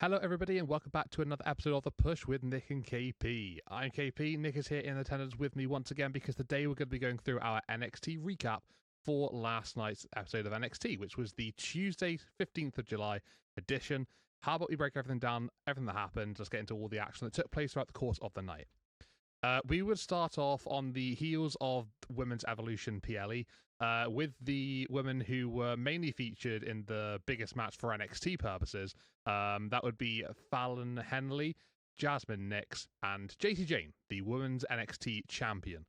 Hello, everybody, and welcome back to another episode of The Push with Nick and KP. I'm KP. Nick is here in attendance with me once again because today we're going to be going through our NXT recap for last night's episode of NXT, which was the Tuesday, 15th of July edition. How about we break everything down, everything that happened, just get into all the action that took place throughout the course of the night. We would start off on the heels of Women's Evolution PLE with the women who were mainly featured in the biggest match for NXT purposes. That would be Fallon Henley, Jasmine Nix, and Jacy Jayne, the Women's NXT Champion.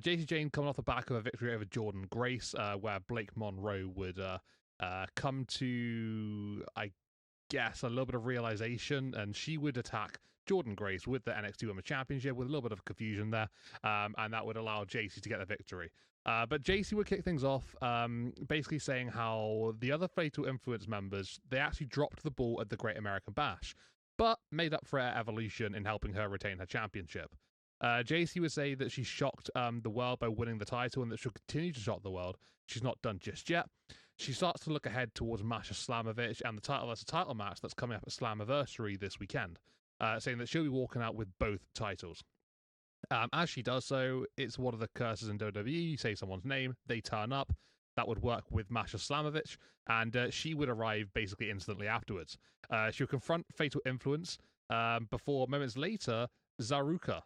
Jacy Jayne coming off the back of a victory over Jordynne Grace, where Blake Monroe would come to, I guess, a little bit of realization, and she would attack Jordynne Grace with the NXT Women's Championship with a little bit of confusion there, and that would allow Jacy to get the victory. But Jacy would kick things off, basically saying how the other Fatal Influence members, they actually dropped the ball at the Great American Bash, but made up for her evolution in helping her retain her championship. Jacy would say that she shocked the world by winning the title and that she'll continue to shock the world. She's not done just yet. She starts to look ahead towards mashaslamovich and the title as a title match that's coming up at Slammiversary this weekend, saying that she'll be walking out with both titles. As she does so, it's one of the curses in WWE. You say someone's name, they turn up. That would work with Masha and she would arrive basically instantly afterwards. She'll confront Fatal Influence before moments later, Zaruka,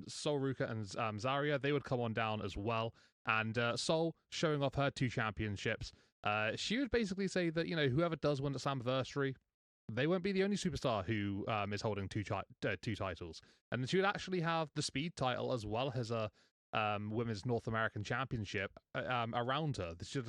Solruka and Zarya, they would come on down as well. And Sol, showing off her two championships, she would basically say that, whoever does win the Slammiversary, they won't be the only superstar who is holding two titles. And she would actually have the Speed title as well as a Women's North American Championship around her. She did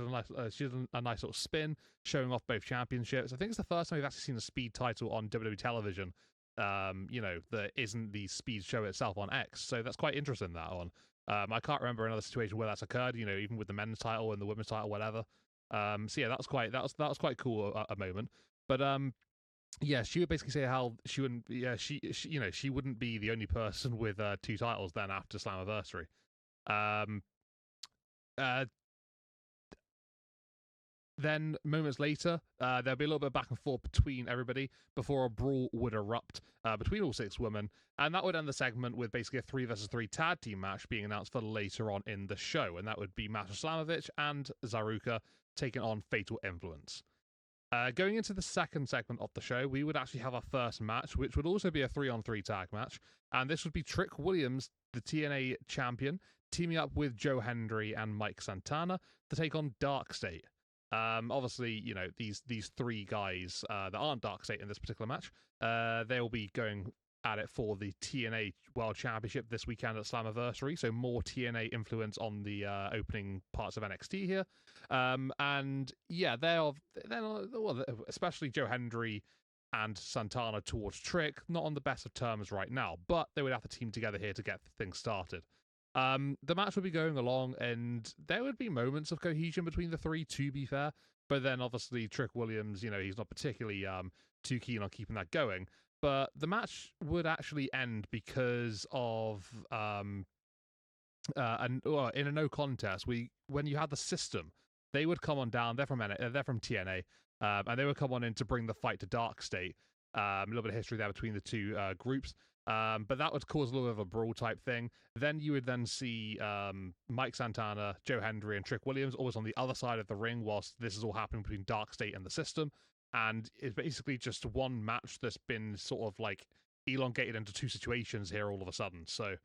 a nice sort of spin, showing off both championships. I think it's the first time we've actually seen a Speed title on WWE television, that isn't the Speed show itself on X. So that's quite interesting, that one. I can't remember another situation where that's occurred, even with the men's title and the women's title, whatever. So yeah, that was quite cool a moment. But yeah, she would basically say how she wouldn't. Yeah, she wouldn't be the only person with two titles then after Slammiversary. Then moments later, there'll be a little bit of back and forth between everybody before a brawl would erupt between all six women, and that would end the segment with basically a 3 versus 3 tag team match being announced for later on in the show, and that would be Masha and Zaruka taking on Fatal Influence. Going into the second segment of the show, we would actually have our first match, which would also be a 3-on-3 tag match, and this would be Trick Williams, the TNA champion, teaming up with Joe Hendry and Mike Santana to take on Dark State. Obviously, these three guys that aren't Dark State in this particular match, they'll be going at it for the TNA World Championship this weekend at Slammiversary, so more TNA influence on the opening parts of NXT here. And yeah, they're well, especially Joe Hendry and Santana towards Trick, not on the best of terms right now, but they would have to team together here to get things started. The match would be going along, and there would be moments of cohesion between the three, to be fair. But then, obviously, Trick Williams, he's not particularly too keen on keeping that going. But the match would actually end because of in a no contest. When you had the System, they would come on down. They're from TNA, and they would come on in to bring the fight to Dark State. A little bit of history there between the two groups. But that would cause a little bit of a brawl type thing. Then you would then see Mike Santana, Joe Hendry, and Trick Williams always on the other side of the ring whilst this is all happening between Dark State and the System. And it's basically just one match that's been sort of like elongated into two situations here all of a sudden. So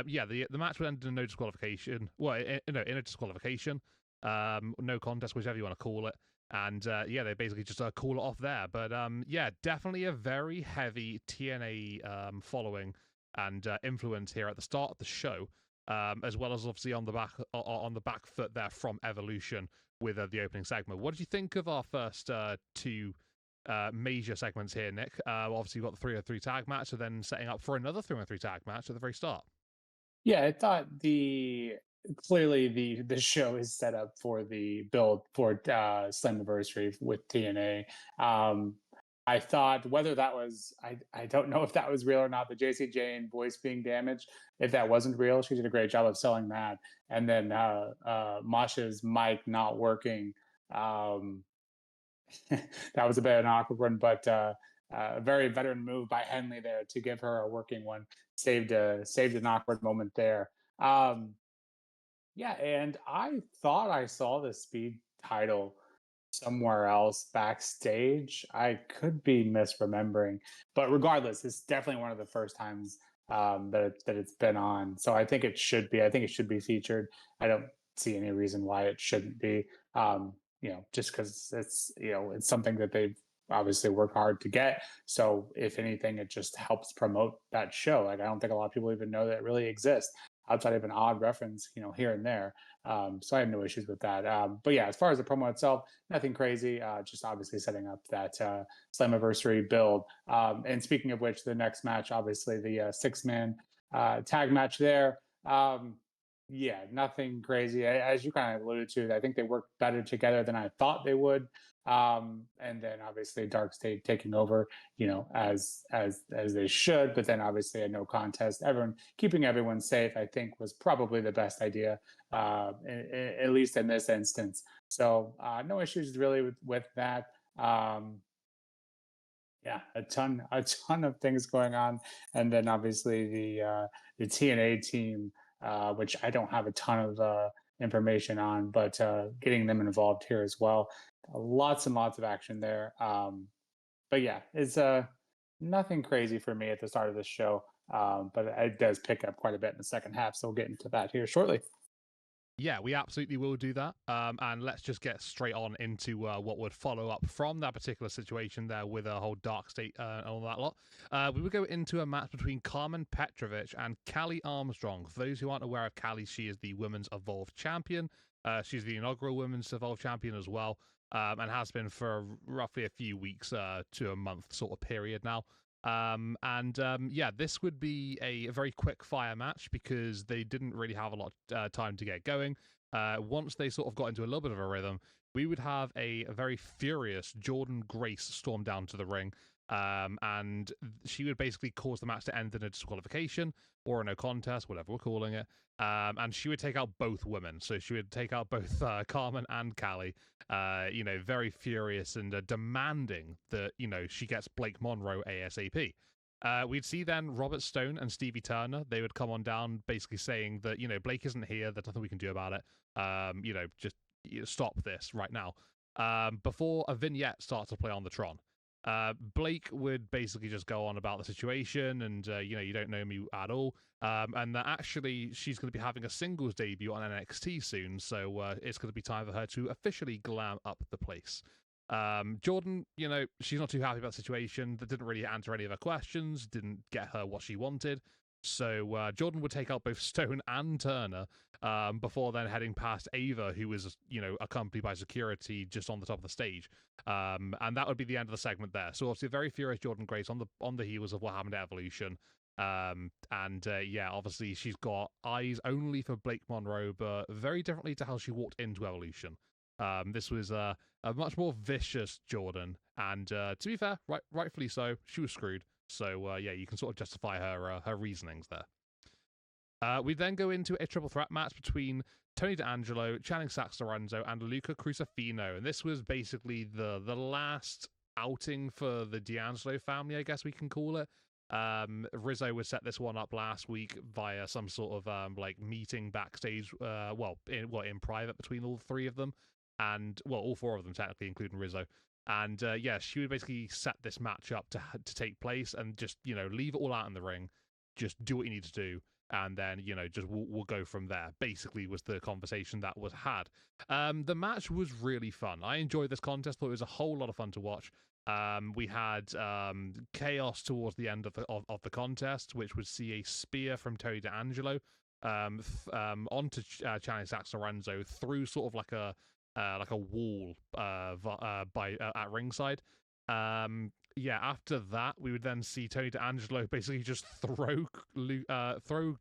yeah, the match would end in a no disqualification. Well, in a disqualification, no contest, whichever you want to call it. And yeah, they basically just call it off there. But yeah, definitely a very heavy TNA following and influence here at the start of the show, as well as obviously on the back foot there from Evolution with the opening segment. What did you think of our first two major segments here, Nick? Obviously, you've got the 3-on-3 tag match, and then setting up for another 3-on-3 tag match at the very start. Yeah, I thought clearly the show is set up for the build for Slammiversary with TNA. I thought whether that was I don't know if that was real or not. The Jacy Jayne voice being damaged, if that wasn't real, she did a great job of selling that. And then Masha's mic not working. That was a bit of an awkward one, but a very veteran move by Henley there to give her a working one. Saved an awkward moment there. Um, yeah, and I thought I saw the speed title somewhere else backstage. I could be misremembering, but regardless, it's definitely one of the first times that it's been on. So I think it should be. I think it should be featured. I don't see any reason why it shouldn't be. Just because it's something that they've obviously worked hard to get. So if anything, it just helps promote that show. Like I don't think a lot of people even know that it really exists outside of an odd reference, here and there. So I have no issues with that. But yeah, as far as the promo itself, nothing crazy. Just obviously setting up that Slammiversary build. And speaking of which, the next match, obviously the 6-man tag match there. Yeah, nothing crazy. As you kind of alluded to, I think they worked better together than I thought they would. And then obviously Dark State taking over, as they should. But then obviously a no contest. Keeping everyone safe, I think, was probably the best idea, at least in this instance. So no issues really with that. Yeah, a ton of things going on, and then obviously the TNA team, which I don't have a ton of information on, but getting them involved here as well. Lots and lots of action there. But yeah, it's nothing crazy for me at the start of this show, but it does pick up quite a bit in the second half. So we'll get into that here shortly. Yeah, we absolutely will do that. And let's just get straight on into what would follow up from that particular situation there with a whole Dark State and all that lot. We would go into a match between Carmen Petrovich and Callie Armstrong. For those who aren't aware of Callie, she is the Women's Evolved Champion. She's the inaugural Women's Evolved Champion as well, and has been for roughly a few weeks to a month sort of period now. Yeah, this would be a very quick fire match because they didn't really have a lot of time to get going. Once they sort of got into a little bit of a rhythm, we would have a very furious Jordan Grace storm down to the ring. And she would basically cause the match to end in a disqualification or a no contest, whatever we're calling it. And she would take out both women. So she would take out both Carmen and Callie, very furious and demanding that, she gets Blake Monroe ASAP. We'd see then Robert Stone and Stevie Turner. They would come on down basically saying that, Blake isn't here. There's nothing we can do about it. Just stop this right now. Before a vignette starts to play on the Tron. Blake would basically just go on about the situation and, you don't know me at all. And that actually she's going to be having a singles debut on NXT soon. So it's going to be time for her to officially glam up the place. Jordan, she's not too happy about the situation. That didn't really answer any of her questions, didn't get her what she wanted. So Jordan would take out both Stone and Turner before then heading past Ava, who was, accompanied by security just on the top of the stage. And that would be the end of the segment there. So obviously a very furious Jordan Grace on the heels of what happened at Evolution. Obviously she's got eyes only for Blake Monroe, but very differently to how she walked into Evolution. This was a much more vicious Jordan, and to be fair, rightfully so, she was screwed. So you can sort of justify her reasonings there. We then go into a triple threat match between Tony D'Angelo, Channing Sax-Lorenzo, and Luca Crucifino, and this was basically the last outing for the D'Angelo family, I guess we can call it. Rizzo would set this one up last week via some sort of meeting backstage, in private between all three of them, and all four of them technically, including Rizzo. And she would basically set this match up to take place and just leave it all out in the ring, just do what you need to do, and then just we'll go from there. Basically, was the conversation that was had. The match was really fun. I enjoyed this contest. Thought it was a whole lot of fun to watch. We had chaos towards the end of the contest, which would see a spear from Tony D'Angelo onto Channing Sax-Lorenzo through sort of like a wall at ringside. After that, we would then see Tony D'Angelo basically just throw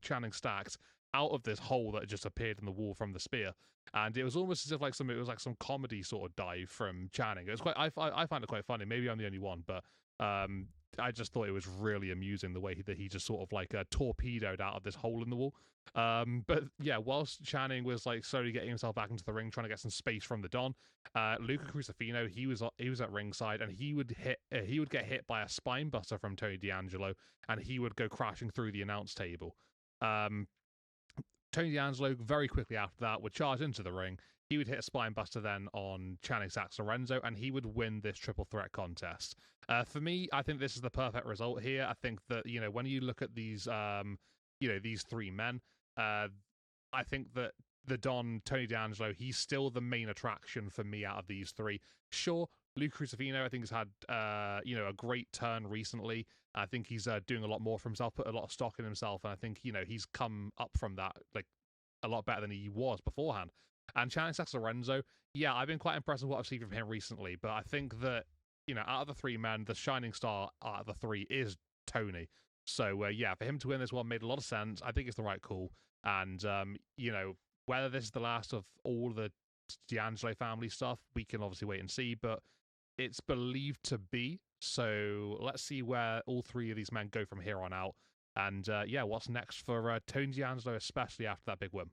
Channing Stacks out of this hole that just appeared in the wall from the spear, and it was almost as if it was like some comedy sort of dive from Channing. It was quite. I find it quite funny. Maybe I'm the only one, but just thought it was really amusing the way that he just sort of like torpedoed out of this hole in the wall. But yeah, whilst Channing was like slowly getting himself back into the ring, trying to get some space from the Don, Luca Crucifino, he was at ringside, and he would get hit by a spine buster from Tony D'Angelo, and he would go crashing through the announce table. Tony D'Angelo very quickly after that would charge into the ring. He would hit a spine buster then on Channing Sax Lorenzo, and he would win this triple threat contest. For me, I think this is the perfect result here. I think that, when you look at these, these three men, I think that the Don, Tony D'Angelo, he's still the main attraction for me out of these three. Sure, Luke Crucifino, I think, has had, a great turn recently. I think he's doing a lot more for himself, put a lot of stock in himself, and I think, he's come up from that, like, a lot better than he was beforehand. And Channing Sax Lorenzo, yeah, I've been quite impressed with what I've seen from him recently, but I think that, out of the three men, the shining star out of the three is Tony. So, yeah, for him to win this one made a lot of sense. I think it's the right call. And, whether this is the last of all the D'Angelo family stuff, we can obviously wait and see, but it's believed to be. So let's see where all three of these men go from here on out. And, yeah, what's next for Tony D'Angelo, especially after that big win.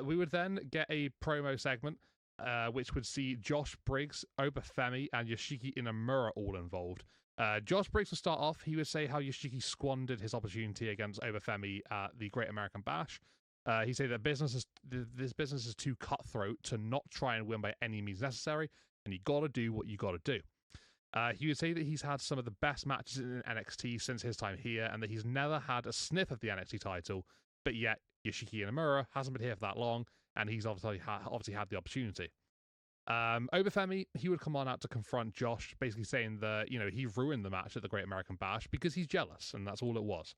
We would then get a promo segment, which would see Josh Briggs, Obafemi, and Yoshiki Inamura all involved. Josh Briggs would start off. He would say how Yoshiki squandered his opportunity against Obafemi at the Great American Bash. He said that this business is too cutthroat to not try and win by any means necessary, and you got to do what you got to do. He would say that he's had some of the best matches in NXT since his time here, and that he's never had a sniff of the NXT title, but yet Yoshiki Inamura hasn't been here for that long, and he's obviously had the opportunity. Obafemi, he would come on out to confront Josh, basically saying that, he ruined the match at the Great American Bash because he's jealous, and that's all it was.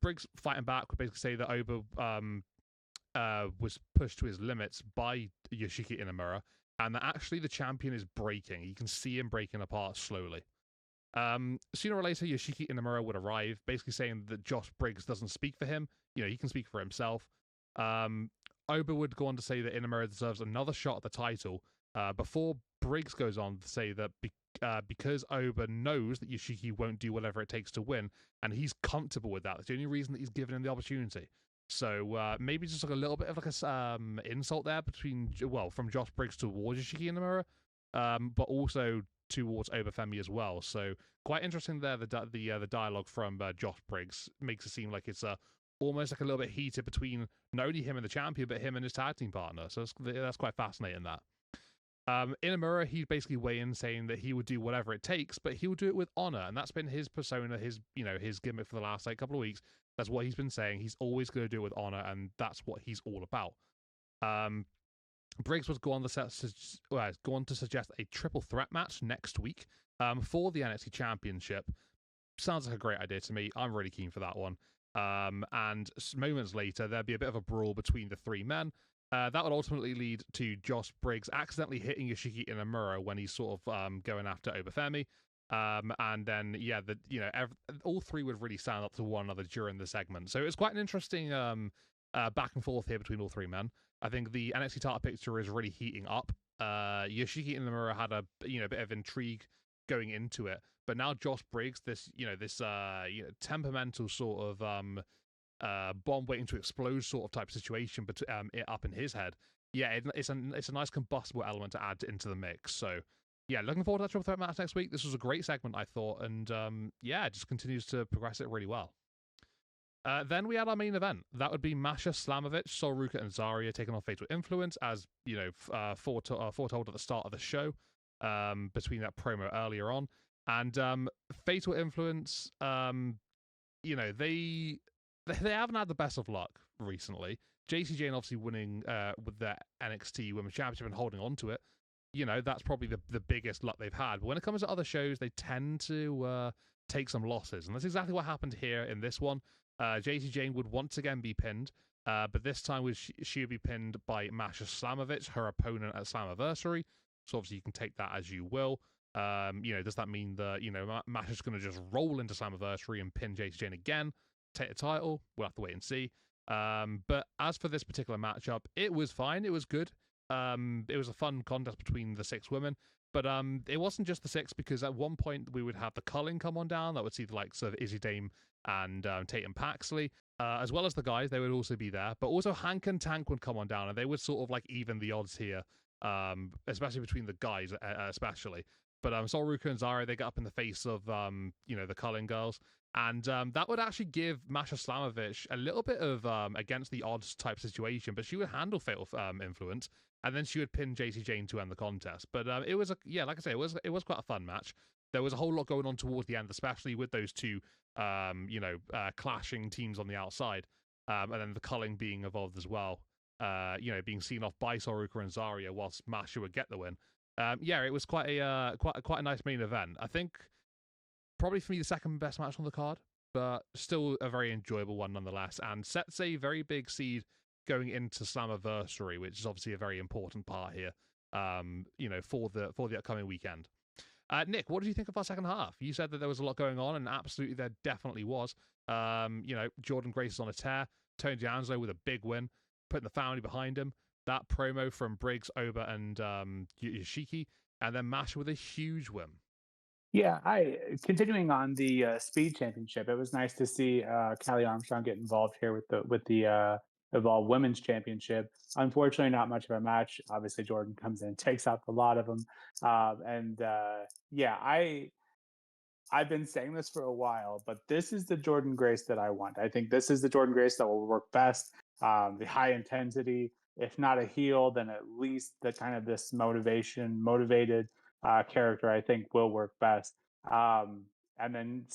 Briggs fighting back would basically say that Oba was pushed to his limits by Yoshiki Inamura, and that actually the champion is breaking. You can see him breaking apart slowly. Sooner or later, Yoshiki Inamura would arrive, basically saying that Josh Briggs doesn't speak for him. He can speak for himself. Oba would go on to say that Inamura deserves another shot at the title, before Briggs goes on to say that because Oba knows that Yoshiki won't do whatever it takes to win, and he's comfortable with that. That's the only reason that he's given him the opportunity. So maybe just like a little bit of like a insult there from Josh Briggs towards Yoshiki Inamura, but also towards Obafemi as well. So quite interesting there. The dialogue from Josh Briggs makes it seem like it's almost like a little bit heated between not only him and the champion, but him and his tag team partner. So that's quite fascinating. That Inamura, he'd basically weigh in saying that he would do whatever it takes, but he'll do it with honor, and that's been his persona, his gimmick for the last couple of weeks. That's what he's been saying. He's always going to do it with honor, and that's what he's all about. Briggs was go on to suggest a triple threat match next week for the NXT Championship. Sounds like a great idea to me. I'm really keen for that one. And moments later, there'd be a bit of a brawl between the three men. That would ultimately lead to Josh Briggs accidentally hitting Yoshiki Inamura when he's sort of going after Obafemi. And then, all three would really stand up to one another during the segment. So it was quite an interesting back and forth here between all three men. I think the NXT title picture is really heating up. Yoshiki Inamura had a bit of intrigue going into it, but now Josh Briggs, this temperamental sort of bomb waiting to explode sort of type situation, but up in his head, it's a nice combustible element to add into the mix. So yeah, looking forward to that triple threat match next week. This was a great segment, I thought, and it just continues to progress it really well. Then we had our main event. That would be Masha Slamovich, Sol Ruka, and Zarya taking on Fatal Influence, as foretold at the start of the show, between that promo earlier on. And Fatal Influence, they haven't had the best of luck recently. JC Jane obviously winning with their NXT Women's Championship and holding on to it. That's probably the biggest luck they've had. But when it comes to other shows, they tend to take some losses. And that's exactly what happened here in this one. JC Jane would once again be pinned, but this time she would be pinned by Masha Slamovich, her opponent at Slammiversary. So obviously you can take that as you will. Does that mean that, Masha's going to just roll into Slammiversary and pin JC Jane again, take the title? We'll have to wait and see. But as for this particular matchup, it was fine. It was good. It was a fun contest between the six women. But it wasn't just the 6, because at one point we would have the culling come on down. That would see the likes of Izzy Dame and Tatum Paxley, as well as the guys. They would also be there. But also Hank and Tank would come on down, and they would sort of like even the odds here, especially between the guys, especially. But Solruka and Zara, they got up in the face of the culling girls. And that would actually give Masha Slamovich a little bit of against the odds type situation, but she would handle fatal influence, and then she would pin JC Jane to end the contest. But it was like I say, it was quite a fun match. There was a whole lot going on towards the end, especially with those two clashing teams on the outside, and then the culling being involved as well. Being seen off by Soruka and Zarya, whilst Masha would get the win. It was quite a nice main event. I think probably for me the second best match on the card, but still a very enjoyable one nonetheless, and sets a very big seed going into Slammiversary, which is obviously a very important part here, for the upcoming weekend. Nick, what did you think of our second half? You said that there was a lot going on, and absolutely there definitely was. Jordan Grace is on a tear. Tony D'Angelo with a big win, putting the family behind him. That promo from Briggs, Oba, and Yoshiki, and then Masha with a huge win. Yeah, continuing on the speed championship. It was nice to see Callie Armstrong get involved here with the Evolve Women's Championship. Unfortunately, not much of a match. Obviously, Jordan comes in, takes out a lot of them, I've been saying this for a while, but this is the Jordan Grace that I want. I think this is the Jordan Grace that will work best. The high intensity, if not a heel, then at least the kind of this motivated character, I think will work best. And then,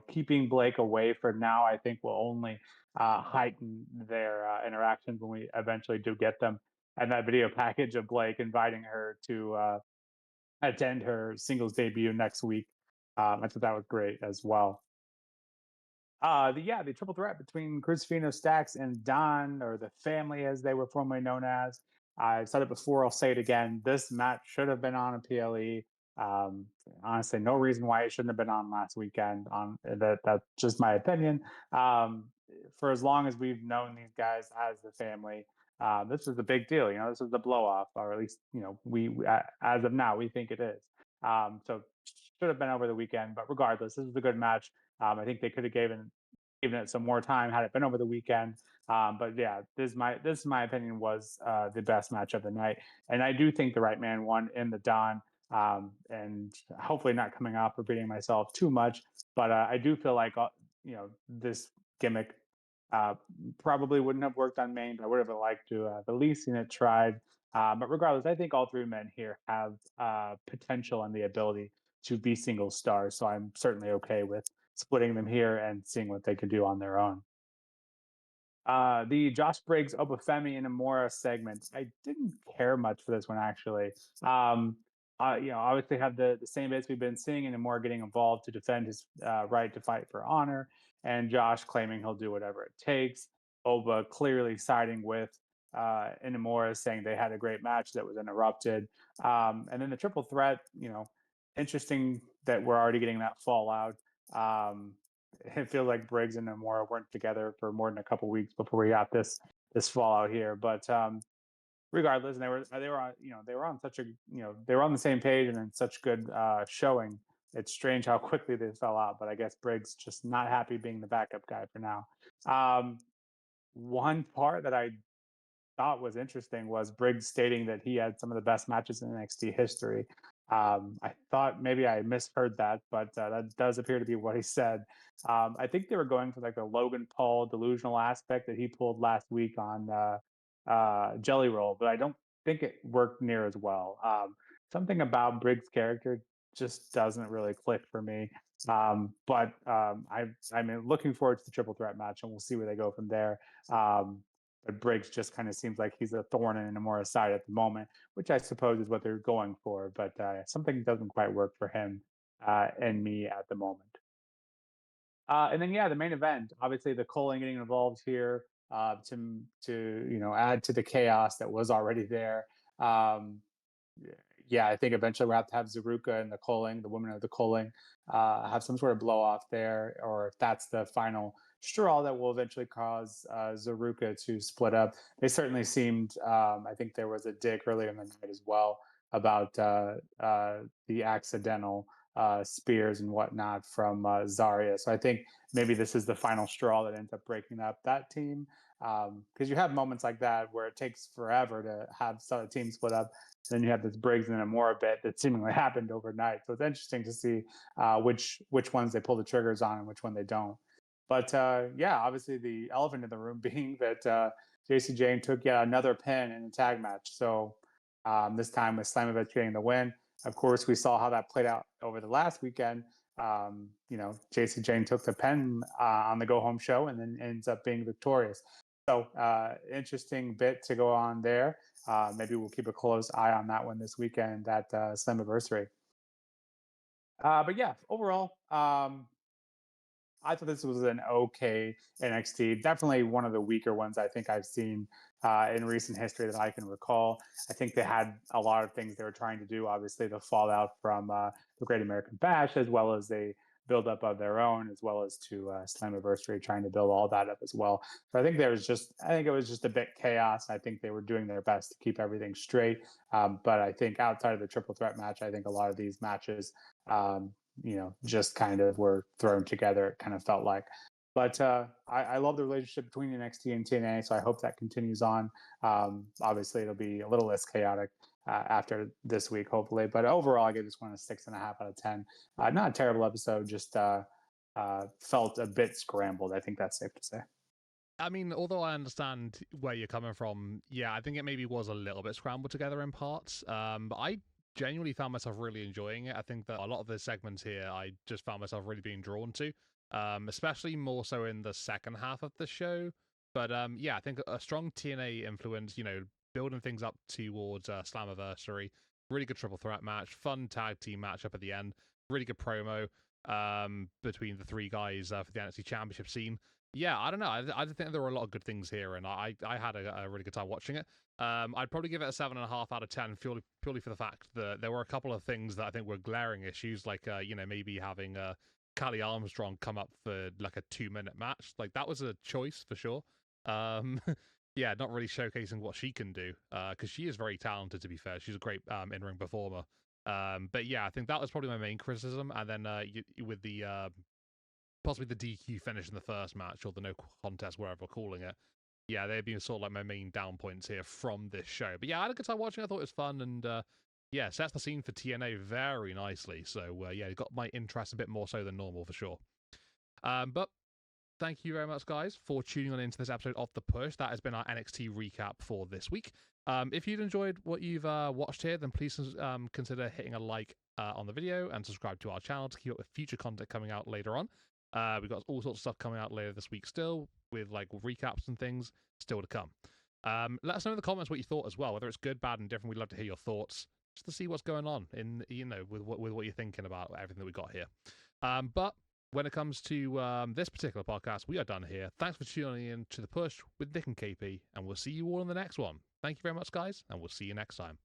keeping Blake away for now, I think will only heighten their interactions when we eventually do get them. And that video package of Blake inviting her to attend her singles debut next week. I thought that was great as well. The triple threat between Crucifino, Stacks, and Don, or the family as they were formerly known as. I've said it before, I'll say it again. This match should have been on a PLE. Honestly, no reason why it shouldn't have been on last weekend. That's just my opinion. For as long as we've known these guys as the family, this is a big deal. This is the blow off, or at least we as of now we think it is. So should have been over the weekend, but regardless, this was a good match. I think they could have given it some more time had it been over the weekend. But yeah, this is my opinion was the best match of the night, and I do think the right man won in the Don. And hopefully not coming off repeating myself too much, but I do feel like this gimmick probably wouldn't have worked on main, but I would have liked to have at least seen it tried. But regardless, I think all three men here have potential and the ability to be single stars. So I'm certainly okay with splitting them here and seeing what they can do on their own. The Josh Briggs, Obafemi, and Amora segment. I didn't care much for this one actually. Obviously have the same bits we've been seeing, and Amora getting involved to defend his right to fight for honor, and Josh claiming he'll do whatever it takes. Oba clearly siding with Inamura, saying they had a great match that was interrupted. And then the triple threat, interesting that we're already getting that fallout. It feels like Briggs and Nomura weren't together for more than a couple weeks before we got this fallout here. But regardless, and they were on such a they were on the same page and in such good showing. It's strange how quickly they fell out, but I guess Briggs just not happy being the backup guy for now. One part that I thought was interesting was Briggs stating that he had some of the best matches in NXT history. I thought maybe I misheard that, but that does appear to be what he said. I think they were going for like the Logan Paul delusional aspect that he pulled last week on Jelly Roll, but I don't think it worked near as well. Something about Briggs' character just doesn't really click for me. I'm looking forward to the triple threat match, and we'll see where they go from there. But Briggs just kind of seems like he's a thorn in Namora's side at the moment, which I suppose is what they're going for. But something doesn't quite work for him and me at the moment. And then, the main event. Obviously, the Coling getting involved here to add to the chaos that was already there. I think eventually we'll have to have Zaruka and the Coling, the women of the Coling, have some sort of blow off there, or if that's the final straw that will eventually cause Zaruka to split up. They certainly seemed, I think there was a dig earlier in the night as well, about the accidental spears and whatnot from Zarya. So I think maybe this is the final straw that ends up breaking up that team. Because you have moments like that where it takes forever to have some team split up. Then you have this Briggs and Amora bit that seemingly happened overnight. So it's interesting to see which ones they pull the triggers on and which one they don't. But yeah, obviously the elephant in the room being that JC Jane took yet another pin in a tag match. So this time with Slamovich getting the win. Of course, we saw how that played out over the last weekend. JC Jane took the pin on the go home show and then ends up being victorious. So interesting bit to go on there. Maybe we'll keep a close eye on that one this weekend at Slammiversary. But yeah, overall, I thought this was an okay NXT. Definitely one of the weaker ones I think I've seen in recent history that I can recall. I think they had a lot of things they were trying to do. Obviously, the fallout from the Great American Bash, as well as a build up of their own, as well as to Slammiversary, trying to build all that up as well. So I think it was just a bit chaos. I think they were doing their best to keep everything straight. But I think outside of the triple threat match, I think a lot of these matches just kind of were thrown together. It kind of felt like. But I love the relationship between NXT and TNA, so I hope that continues on. Obviously, it'll be a little less chaotic after this week, hopefully. But overall, I give this one a 6.5 out of 10. Not a terrible episode, just felt a bit scrambled. I think that's safe to say. I mean, although I understand where you're coming from, yeah, I think it maybe was a little bit scrambled together in parts. But I genuinely found myself really enjoying it. I think that a lot of the segments here, I just found myself really being drawn to, especially more so in the second half of the show. But yeah, I think a strong TNA influence, building things up towards Slammiversary, really good triple threat match, fun tag team matchup at the end, really good promo between the three guys for the NXT Championship scene. Yeah, I don't know. I think there were a lot of good things here, and I had a really good time watching it. I'd probably give it a 7.5 out of 10, purely for the fact that there were a couple of things that I think were glaring issues, like maybe having Callie Armstrong come up for like a 2-minute match. Like that was a choice for sure. Yeah, not really showcasing what she can do, because she is very talented. To be fair, she's a great in-ring performer. But yeah, I think that was probably my main criticism. And then with the possibly the DQ finish in the first match, or the no contest, wherever we're calling it. Yeah, they've been sort of like my main down points here from this show. But yeah, I had a good time watching. I thought it was fun, and yeah, sets the scene for TNA very nicely. So yeah, it got my interest a bit more so than normal for sure. But thank you very much, guys, for tuning on into this episode of The Push. That has been our NXT recap for this week. If you've enjoyed what you've watched here, then please consider hitting a like on the video and subscribe to our channel to keep up with future content coming out later on. We've got all sorts of stuff coming out later this week still, with like recaps and things still to come. Let us know in the comments what you thought as well, whether it's good, bad, and different. We'd love to hear your thoughts, just to see what's going on in with what you're thinking about everything that we got here. But when it comes to this particular podcast, we are done here. Thanks for tuning in to The Push with Nick and KP, and we'll see you all in the next one. Thank you very much, guys, and we'll see you next time.